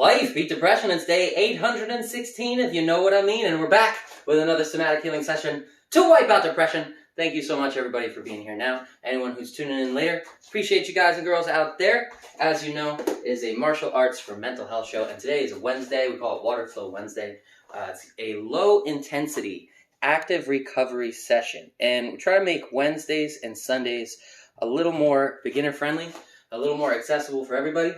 life. Beat depression. It's day 816, if you know what I mean. And we're back with another somatic healing session to wipe out depression. Thank you so much, everybody, for being here now. Anyone who's tuning in later, appreciate you guys and girls out there. As you know, it is a martial arts for mental health show. And today is a Wednesday. We call it Waterflow Wednesday. It's a low-intensity, active recovery session. And we try to make Wednesdays and Sundays a little more beginner-friendly, a little more accessible for everybody.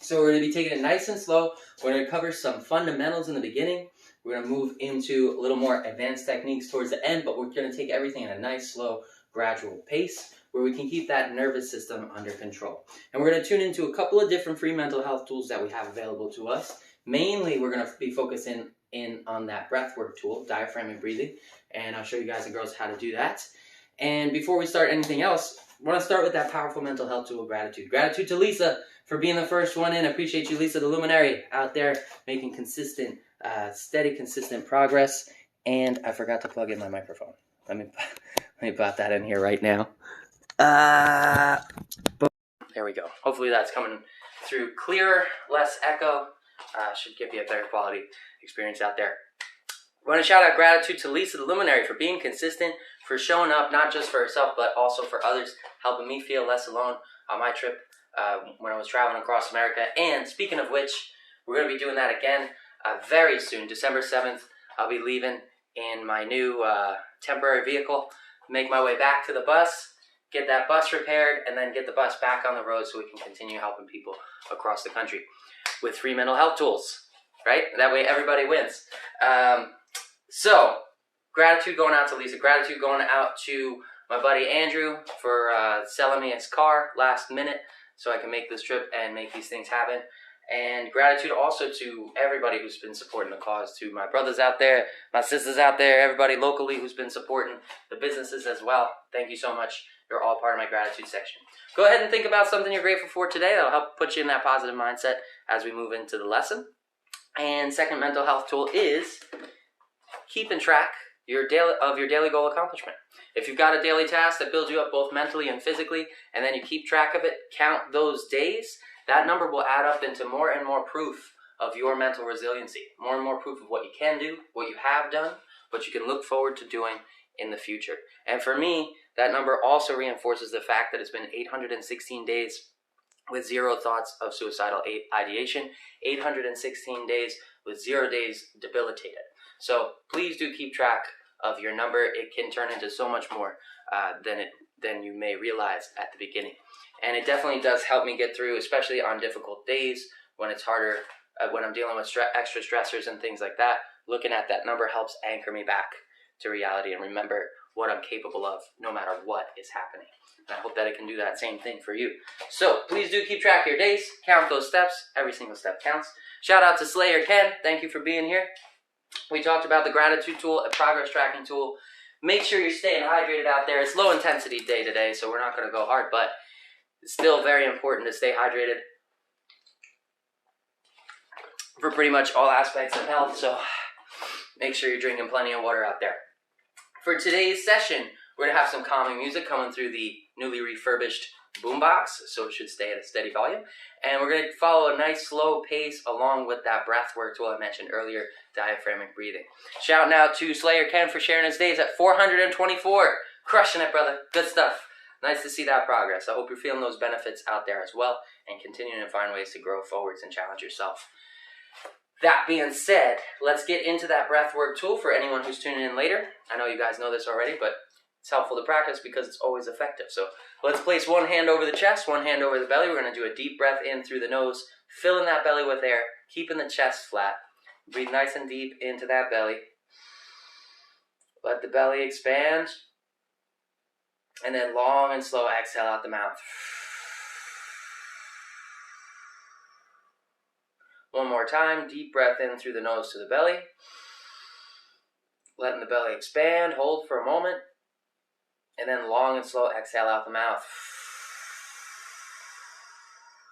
So we're going to be taking it nice and slow. We're going to cover some fundamentals in the beginning. We're going to move into a little more advanced techniques towards the end, but we're going to take everything at a nice, slow, gradual pace where we can keep that nervous system under control. And we're going to tune into a couple of different free mental health tools that we have available to us. Mainly, we're going to be focusing in on that breathwork tool, diaphragmatic breathing, and I'll show you guys and girls how to do that. And before we start anything else, I want to start with that powerful mental health tool, gratitude. Gratitude to Lisa for being the first one in. I appreciate you, Lisa, the luminary out there, making consistent, steady, consistent progress. And I forgot to plug in my microphone. Let me pop that in here right now. There we go. Hopefully that's coming through clearer, less echo. Should give you a better quality experience out there. I want to shout out gratitude to Lisa, the luminary, for being consistent, for showing up not just for herself, but also for others, helping me feel less alone on my trip when I was traveling across America. And speaking of which, we're going to be doing that again very soon. December 7th, I'll be leaving in my new temporary vehicle, make my way back to the bus, get that bus repaired, and then get the bus back on the road so we can continue helping people across the country with free mental health tools, right? That way everybody wins. So, gratitude going out to Lisa. Gratitude going out to my buddy Andrew for selling me his car last minute so I can make this trip and make these things happen. And gratitude also to everybody who's been supporting the cause, to my brothers out there, my sisters out there, everybody locally who's been supporting the businesses as well. Thank you so much. You're all part of my gratitude section. Go ahead and think about something you're grateful for today. That'll help put you in that positive mindset as we move into the lesson. And second mental health tool is keeping track of your daily goal accomplishment. If you've got a daily task that builds you up both mentally and physically, and then you keep track of it, count those days, that number will add up into more and more proof of your mental resiliency, more and more proof of what you can do, what you have done, what you can look forward to doing in the future. And for me, that number also reinforces the fact that it's been 816 days with 0 thoughts of suicidal ideation, 816 days with 0 days debilitated. So please do keep track of your number. It can turn into so much more than you may realize at the beginning. And it definitely does help me get through, especially on difficult days when it's harder, when I'm dealing with extra stressors and things like that. Looking at that number helps anchor me back to reality and remember what I'm capable of no matter what is happening. And I hope that it can do that same thing for you. So please do keep track of your days, count those steps. Every single step counts. Shout out to Slayer Ken. Thank you for being here. We talked about the gratitude tool, a progress tracking tool. Make sure you're staying hydrated out there. It's low intensity day today, so we're not going to go hard, but it's still very important to stay hydrated for pretty much all aspects of health. So make sure you're drinking plenty of water out there. For today's session, we're going to have some calming music coming through the newly refurbished boombox, so it should stay at a steady volume. And we're going to follow a nice slow pace along with that breathwork tool I mentioned earlier, diaphragmatic breathing. Shouting out to Slayer Ken for sharing his days at 424. Crushing it, brother. Good stuff. Nice to see that progress. I hope you're feeling those benefits out there as well and continuing to find ways to grow forwards and challenge yourself. That being said, let's get into that breathwork tool for anyone who's tuning in later. I know you guys know this already, but it's helpful to practice because it's always effective. So let's place one hand over the chest, one hand over the belly. We're going to do a deep breath in through the nose, filling that belly with air, keeping the chest flat. Breathe nice and deep into that belly. Let the belly expand. And then long and slow exhale out the mouth. One more time, deep breath in through the nose to the belly. Letting the belly expand, hold for a moment. And then long and slow exhale out the mouth.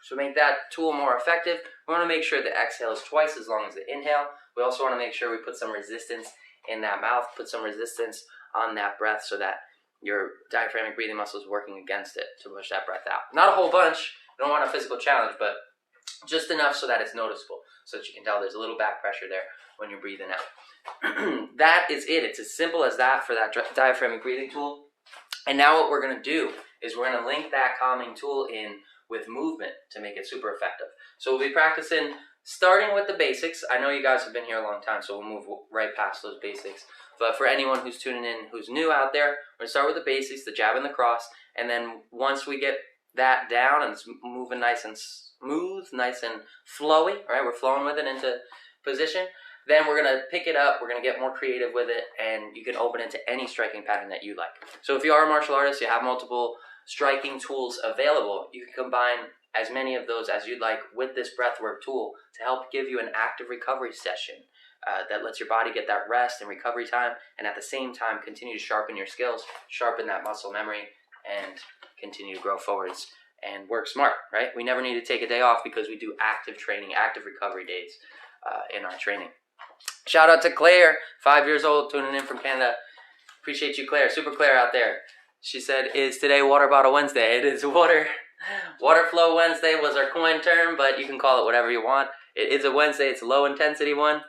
So make that tool more effective, we want to make sure the exhale is twice as long as the inhale. We also want to make sure we put some resistance in that mouth, put some resistance on that breath so that your diaphragmatic breathing muscle is working against it to push that breath out. Not a whole bunch. You don't want a physical challenge, but just enough so that it's noticeable. so that you can tell there's a little back pressure there when you're breathing out. That is it. It's as simple as that for that diaphragmatic breathing tool. And now what we're going to do is we're going to link that calming tool in with movement to make it super effective. So we'll be practicing starting with the basics. I know you guys have been here a long time, so we'll move right past those basics. But for anyone who's tuning in, who's new out there, we're going to start with the basics, the jab and the cross. And then once we get that down and it's moving nice and smooth, nice and flowy, right? We're flowing with it into position. Then we're going to pick it up, we're going to get more creative with it, and you can open it to any striking pattern that you like. So if you are a martial artist, you have multiple striking tools available, you can combine as many of those as you'd like with this breathwork tool to help give you an active recovery session that lets your body get that rest and recovery time, and at the same time continue to sharpen your skills, sharpen that muscle memory, and continue to grow forwards and work smart, right? We never need to take a day off because we do active training, active recovery days in our training. Shout out to Claire, 5 years old, tuning in from Canada. Appreciate you, Claire. Super Claire out there. She said, is today Water Bottle Wednesday? It is Waterflow Wednesday was our coin term, but you can call it whatever you want. It is a Wednesday. It's a low intensity one.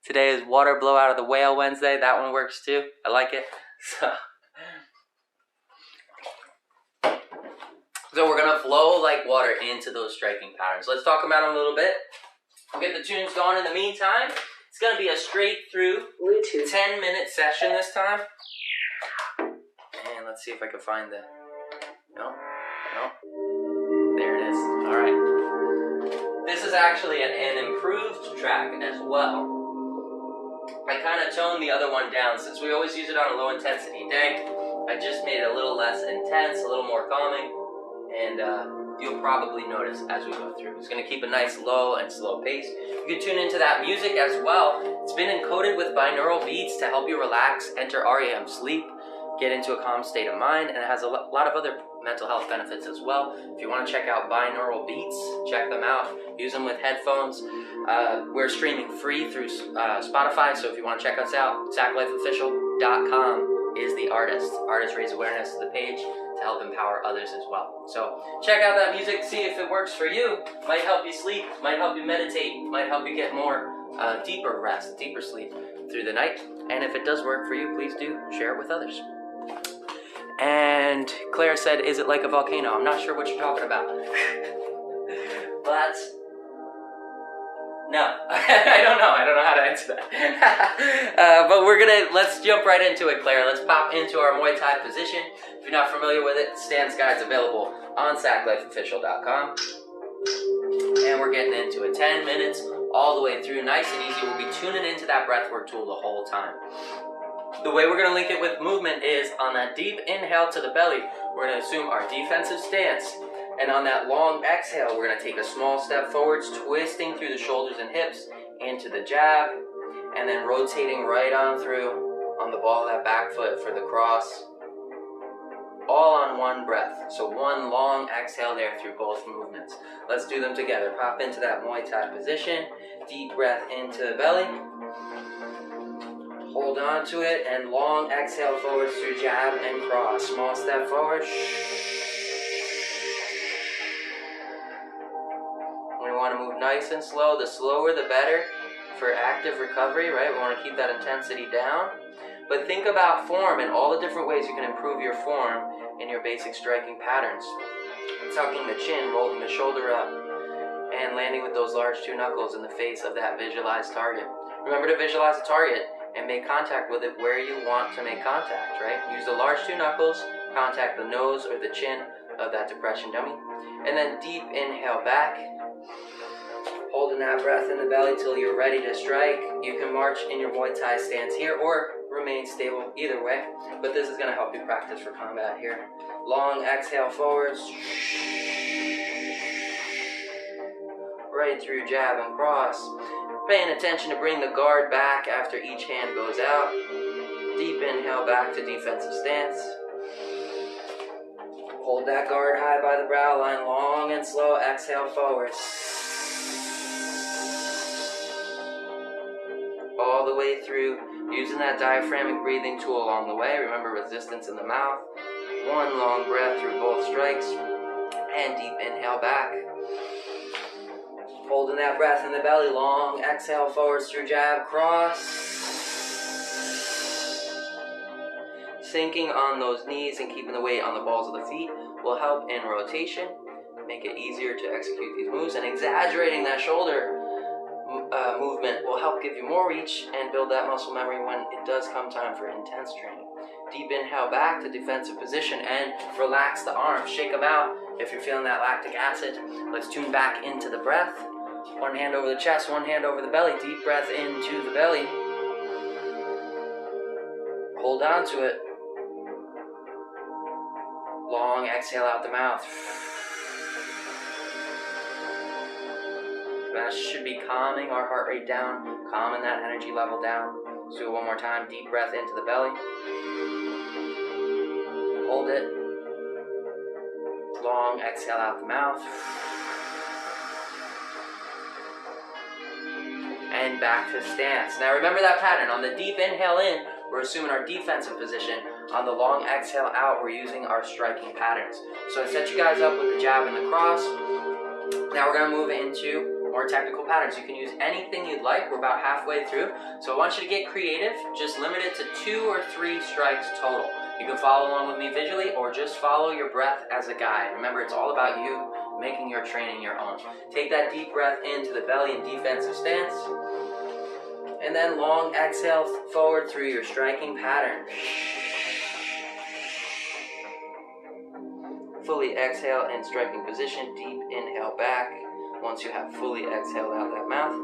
Today is Water Blow Out of the Whale Wednesday. That one works too. I like it. So we're going to flow like water into those striking patterns. Let's talk about them a little bit. We'll get the tunes going in the meantime. It's going to be a straight through Bluetooth 10-minute session this time. And let's see if I can find the... No. There it is. All right. This is actually an improved track as well. I kind of toned the other one down. Since we always use it on a low intensity day, I just made it a little less intense, a little more calming. And you'll probably notice as we go through. It's going to keep a nice low and slow pace. You can tune into that music as well. It's been encoded with binaural beats to help you relax, enter REM sleep, get into a calm state of mind, and it has a lot of other mental health benefits as well. If you want to check out binaural beats, check them out. Use them with headphones. We're streaming free through Spotify, so if you want to check us out, ZachLifeOfficial.com is the artist. Artists raise awareness to the page to help empower others as well. So check out that music, see if it works for you. Might help you sleep, might help you meditate, might help you get more deeper rest, deeper sleep through the night. And if it does work for you, please do share it with others. And Claire said, is it like a volcano? I'm not sure what you're talking about. But no, I don't know how to answer that. But let's jump right into it, Claire. Let's pop into our Muay Thai position. If you're not familiar with it, stance guide's available on ZachLifeOfficial.com. And we're getting into it. 10 minutes all the way through, nice and easy. We'll be tuning into that breathwork tool the whole time. The way we're going to link it with movement is on that deep inhale to the belly, we're going to assume our defensive stance. And on that long exhale, we're going to take a small step forwards, twisting through the shoulders and hips into the jab, and then rotating right on through on the ball of that back foot for the cross. All on one breath. So one long exhale there through both movements. Let's do them together. Pop into that Muay Thai position. Deep breath into the belly. Hold on to it and long exhale forwards through jab and cross. Small step forward. We want to move nice and slow. The slower the better for active recovery, right? We want to keep that intensity down. But think about form and all the different ways you can improve your form in your basic striking patterns. Tucking the chin, rolling the shoulder up, and landing with those large two knuckles in the face of that visualized target. Remember to visualize the target and make contact with it where you want to make contact, right? Use the large two knuckles, contact the nose or the chin of that depression dummy, and then deep inhale back, holding that breath in the belly till you're ready to strike. You can march in your Muay Thai stance here or remain stable either way, but this is going to help you practice for combat here. Long exhale forwards, right through jab and cross. Paying attention to bring the guard back after each hand goes out. Deep inhale back to defensive stance. Hold that guard high by the brow line, long and slow exhale forward. All the way through, using that diaphragmatic breathing tool along the way. Remember, resistance in the mouth. One long breath through both strikes. And deep inhale back. Holding that breath in the belly, long exhale forwards through jab, cross. Sinking on those knees and keeping the weight on the balls of the feet will help in rotation, make it easier to execute these moves, and exaggerating that shoulder movement will help give you more reach and build that muscle memory when it does come time for intense training. Deep inhale back to defensive position and relax the arms. Shake them out if you're feeling that lactic acid. Let's tune back into the breath. One hand over the chest, one hand over the belly. Deep breath into the belly. Hold on to it. Long exhale out the mouth. That should be calming our heart rate down, calming that energy level down. Let's do it one more time. Deep breath into the belly. Hold it. Long exhale out the mouth. And back to stance. Now remember that pattern. On the deep inhale in, we're assuming our defensive position. On the long exhale out, we're using our striking patterns. So I set you guys up with the jab and the cross. Now we're going to move into more technical patterns. You can use anything you'd like. We're about halfway through. So I want you to get creative. Just limit it to 2 or 3 strikes total. You can follow along with me visually or just follow your breath as a guide. Remember, it's all about you making your training your own. Take that deep breath into the belly in defensive stance. And then long exhale forward through your striking pattern. Fully exhale in striking position. Deep inhale back. Once you have fully exhaled out that mouth.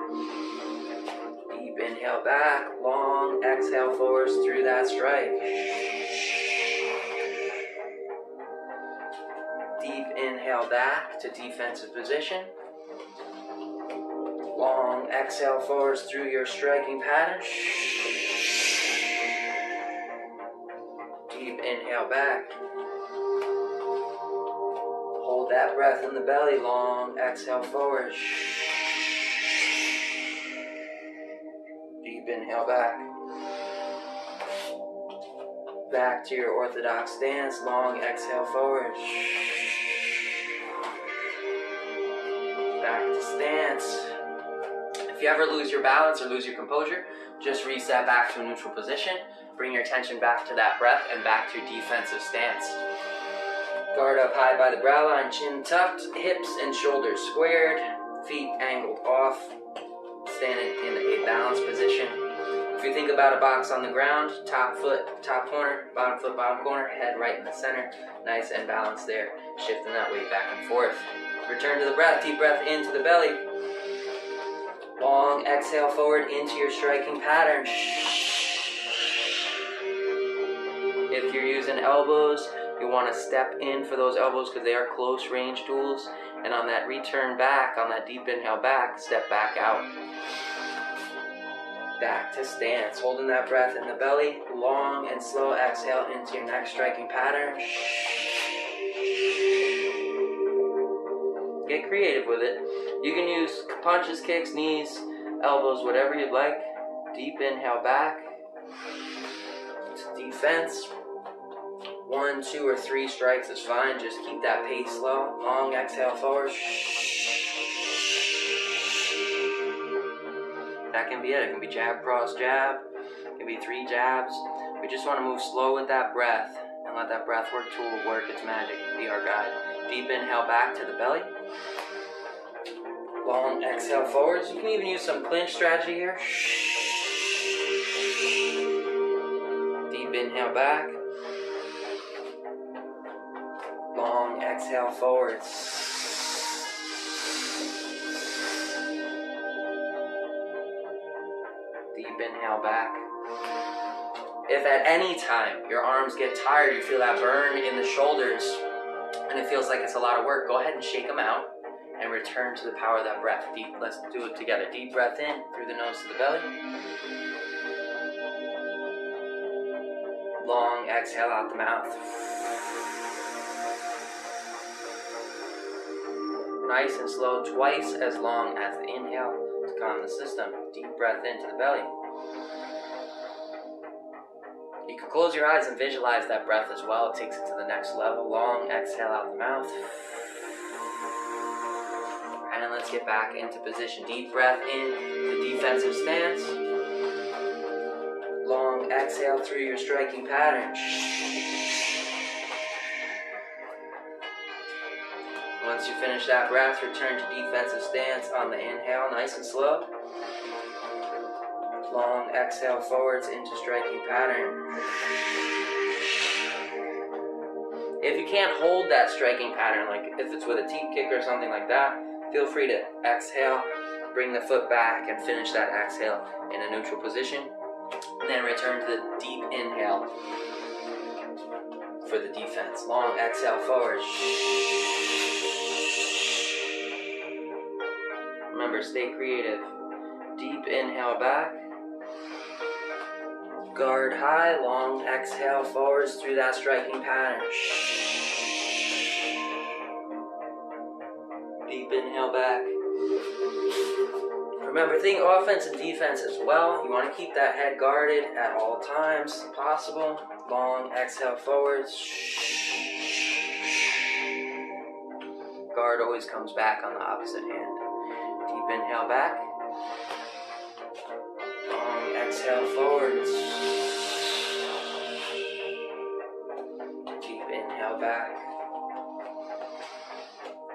Deep inhale back. Long exhale forwards through that strike. Deep inhale back to defensive position. Long exhale forwards through your striking pattern. Deep inhale back. Hold that breath in the belly. Long exhale forward. Deep inhale back. Back to your orthodox stance. Long exhale forward. Back to stance. If you ever lose your balance or lose your composure, just reset back to a neutral position. Bring your attention back to that breath and back to your defensive stance. Guard up high by the brow line, chin tucked, hips and shoulders squared, feet angled off, standing in a balanced position. If you think about a box on the ground, top foot, top corner, bottom foot, bottom corner, head right in the center, nice and balanced there, shifting that weight back and forth. Return to the breath, deep breath into the belly. Long exhale forward into your striking pattern. If you're using elbows, you want to step in for those elbows because they are close range tools. And on that return back, on that deep inhale back, step back out. Back to stance, holding that breath in the belly. Long and slow exhale into your next striking pattern. Get creative with it. You can use punches, kicks, knees, elbows, whatever you'd like. Deep inhale back. To defense. 1, 2, or 3 strikes is fine. Just keep that pace low. Long exhale forward. That can be it. It can be jab, cross, jab. It can be 3 jabs. We just want to move slow with that breath and let that breathwork tool work its magic and be our guide. Deep inhale back to the belly. Long exhale forwards. You can even use some clinch strategy here. Deep inhale back. Long exhale forwards. Deep inhale back. If at any time your arms get tired, you feel that burn in the shoulders, and it feels like it's a lot of work, go ahead and shake them out and return to the power of that breath. Deep, let's do it together. Deep breath in through the nose to the belly. Long exhale out the mouth. Nice and slow, twice as long as the inhale to calm the system. Deep breath into the belly. You can close your eyes and visualize that breath as well. It takes it to the next level. Long exhale out the mouth. And then let's get back into position. Deep breath in, the defensive stance. Long exhale through your striking pattern. Once you finish that breath, return to defensive stance on the inhale, nice and slow. Long exhale forwards into striking pattern. If you can't hold that striking pattern, like if it's with a teep kick or something like that, feel free to exhale, bring the foot back and finish that exhale in a neutral position. And then return to the deep inhale for the defense. Long exhale forward. Remember, stay creative. Deep inhale back. Guard high, long exhale forwards through that striking pattern. Deep inhale back. Remember, think offense and defense as well. You want to keep that head guarded at all times possible. Long exhale forwards. Guard always comes back on the opposite hand. Deep inhale back. Long exhale forwards. Deep inhale back.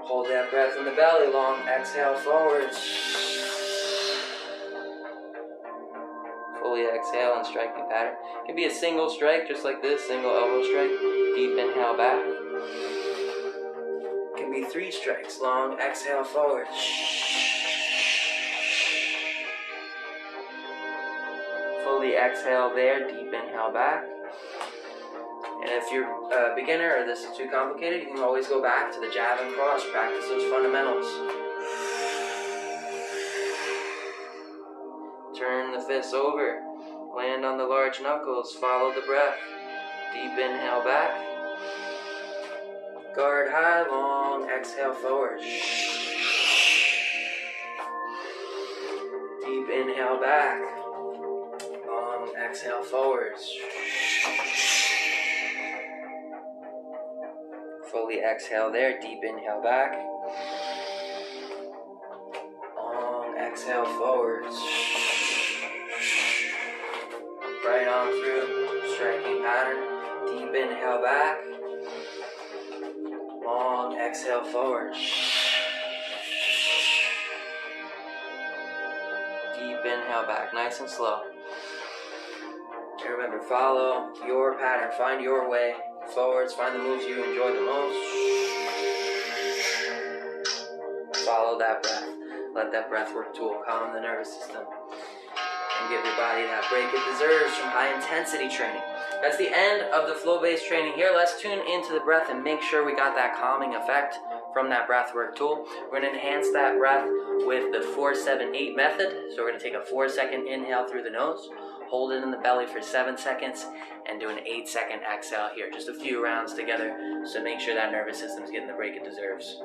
Hold that breath in the belly. Long exhale forwards. Fully exhale and striking pattern. It can be a single strike, just like this, single elbow strike. Deep inhale back. It can be 3 strikes. Long exhale forwards. Fully exhale there, deep inhale back. And if you're a beginner or this is too complicated, you can always go back to the jab and cross, practice those fundamentals. Turn the fists over, land on the large knuckles, follow the breath. Deep inhale back. Guard high, long exhale forward. Deep inhale back. Long exhale forwards. Fully exhale there, deep inhale back. Long exhale forwards. Right on through, striking pattern. Deep inhale back. Long exhale forward. Deep inhale back, nice and slow. And remember, follow your pattern, find your way forwards, find the moves you enjoy the most. Follow that breath. Let that breath work tool calm the nervous system and give your body that break it deserves from high intensity training. That's the end of the flow-based training here. Let's tune into the breath and make sure we got that calming effect from that breath work tool. We're going to enhance that breath with the 4-7-8 method. So we're going to take a 4-second inhale through the nose, hold it in the belly for 7 seconds, and do an 8-second exhale here. Just a few rounds together, so make sure that nervous system's getting the break it deserves.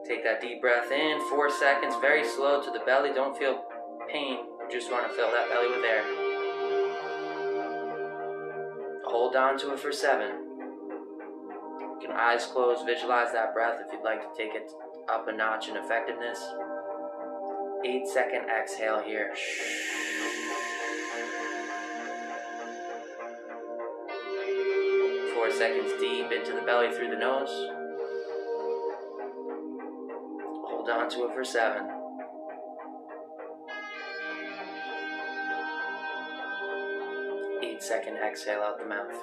Take that deep breath in, 4 seconds, very slow to the belly. Don't feel pain, you just want to fill that belly with air. Hold on to it for 7. You can eyes closed, visualize that breath if you'd like to take it up a notch in effectiveness. 8-second exhale here. 4 seconds deep into the belly through the nose. Hold on to it for 7. 8-second exhale out the mouth.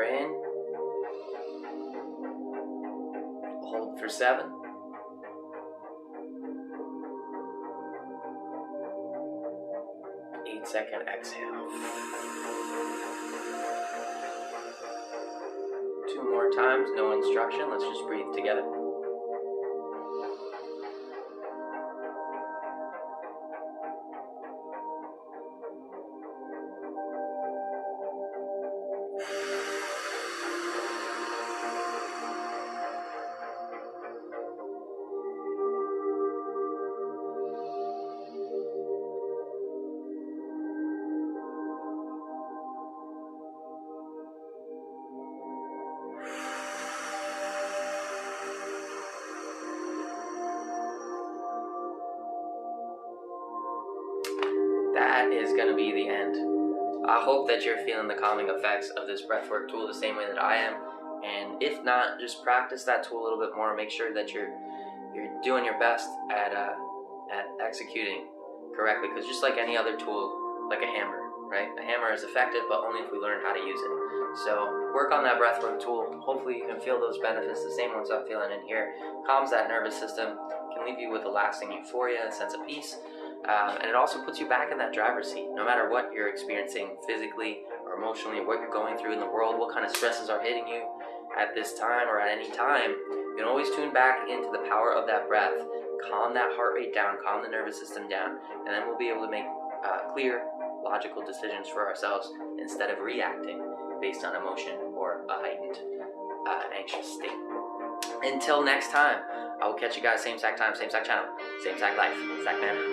In. Hold for 7. 8-second exhale. 2 more times, no instruction. Let's just breathe together. is going to be the end. I hope that you're feeling the calming effects of this breathwork tool the same way that I am. And if not, just practice that tool a little bit more. Make sure that you're doing your best at executing correctly. Because just like any other tool, like a hammer, right? A hammer is effective, but only if we learn how to use it. So work on that breathwork tool. Hopefully you can feel those benefits, the same ones I'm feeling in here. Calms that nervous system, can leave you with a lasting euphoria, a sense of peace. And it also puts you back in that driver's seat. No matter what you're experiencing physically or emotionally, or what you're going through in the world, what kind of stresses are hitting you at this time or at any time, you can always tune back into the power of that breath, calm that heart rate down, calm the nervous system down, and then we'll be able to make clear, logical decisions for ourselves instead of reacting based on emotion or a heightened anxious state. Until next time, I will catch you guys same exact time, same exact channel, same exact life, exact man.